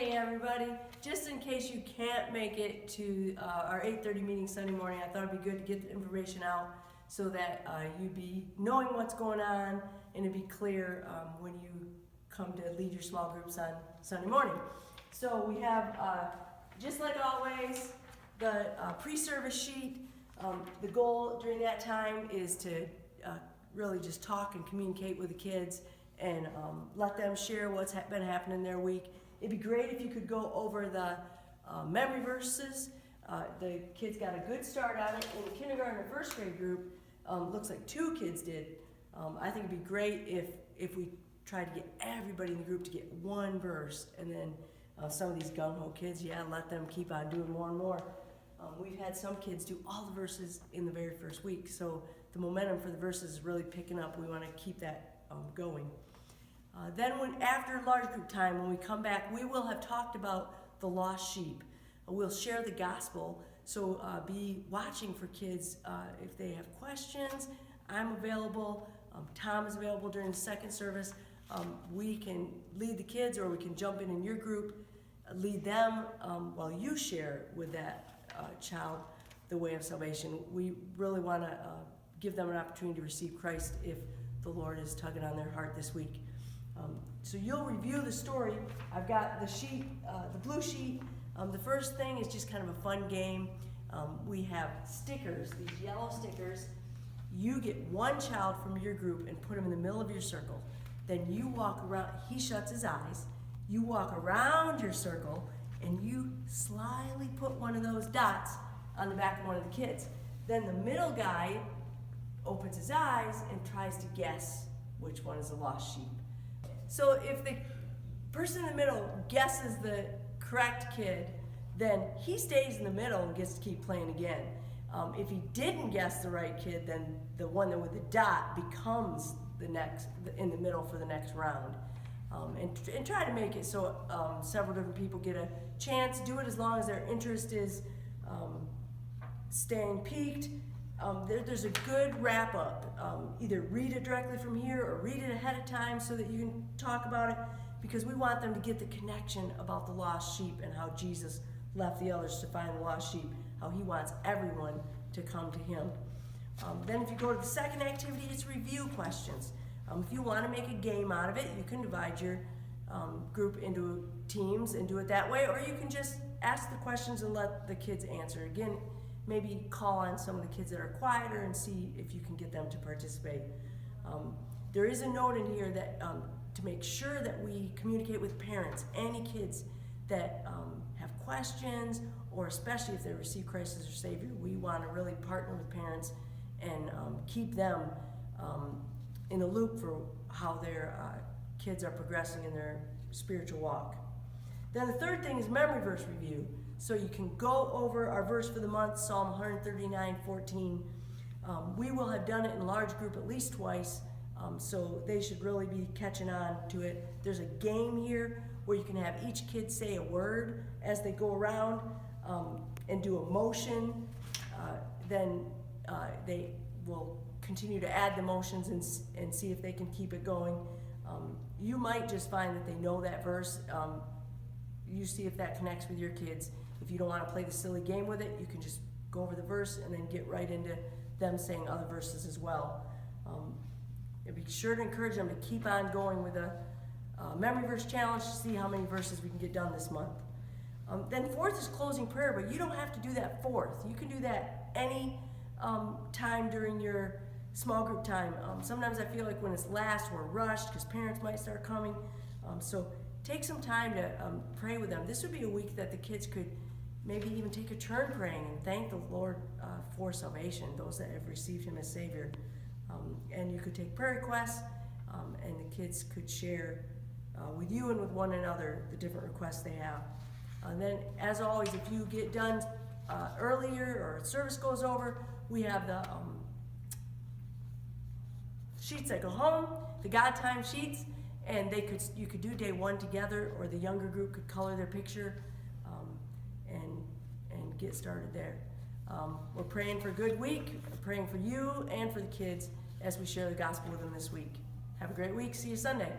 Hey everybody, just in case you can't make it to our 8:30 meeting Sunday morning, I thought it'd be good to get the information out so that you'd be knowing what's going on and it'd be clear when you come to lead your small groups on Sunday morning. So we have, just like always, the pre-service sheet. The goal during that time is to really just talk and communicate with the kids and let them share what's been happening their week. It'd be great if you could go over the memory verses. The kids got a good start on it. In the kindergarten and first grade group, looks like 2 kids did. I think it'd be great if we tried to get everybody in the group to get 1 verse, and then some of these gung-ho kids, let them keep on doing more and more. We've had some kids do all the verses in the very first week, so the momentum for the verses is really picking up. We want to keep that going. Then after large group time, when we come back, we will have talked about the lost sheep. We'll share the gospel, so be watching for kids if they have questions. I'm available. Tom is available during the second service. We can lead the kids, or we can jump in your group, lead them while you share with that child the way of salvation. We really want to give them an opportunity to receive Christ if the Lord is tugging on their heart this week. So you'll review the story. I've got the sheet, the blue sheet. The first thing is just kind of a fun game. We have stickers, these yellow stickers. You get 1 child from your group and put him in the middle of your circle. Then you walk around, he shuts his eyes. You walk around your circle and you slyly put one of those dots on the back of one of the kids. Then the middle guy opens his eyes and tries to guess which one is the lost sheep. So if the person in the middle guesses the correct kid, then he stays in the middle and gets to keep playing again. If he didn't guess the right kid, then the one that with the dot becomes the next in the middle for the next round. And try to make it so several different people get a chance. Do it as long as their interest is staying peaked. There's a good wrap up. Either read it directly from here or read it ahead of time so that you can talk about it, because we want them to get the connection about the lost sheep and how Jesus left the others to find the lost sheep, how he wants everyone to come to him. Then if you go to the second activity, it's review questions. If you want to make a game out of it, you can divide your group into teams and do it that way, or you can just ask the questions and let the kids answer. Again, maybe call on some of the kids that are quieter and see if you can get them to participate. There is a note in here that to make sure that we communicate with parents. Any kids that have questions, or especially if they receive Christ as their Savior, we want to really partner with parents and keep them in the loop for how their kids are progressing in their spiritual walk. Then the third thing is memory verse review. So you can go over our verse for the month, Psalm 139:14. We will have done it in large group at least twice, so they should really be catching on to it. There's a game here where you can have each kid say a word as they go around and do a motion. Then they will continue to add the motions and see if they can keep it going. You might just find that they know that verse. You see if that connects with your kids. If you don't want to play the silly game with it, you can just go over the verse and then get right into them saying other verses as well. Be sure to encourage them to keep on going with a memory verse challenge to see how many verses we can get done this month. Then fourth is closing prayer, but you don't have to do that fourth. You can do that any time during your small group time. Sometimes I feel like when it's last, we're rushed because parents might start coming. So take some time to pray with them. This would be a week that the kids could maybe even take a turn praying and thank the Lord for salvation, those that have received him as Savior. And you could take prayer requests, and the kids could share with you and with one another the different requests they have. And then, as always, if you get done earlier or service goes over, we have the sheets that go home, the God time sheets, and you could do day 1 together, or the younger group could color their picture and get started there. We're praying for a good week. We're praying for you and for the kids as we share the gospel with them this week. Have a great week. See you Sunday.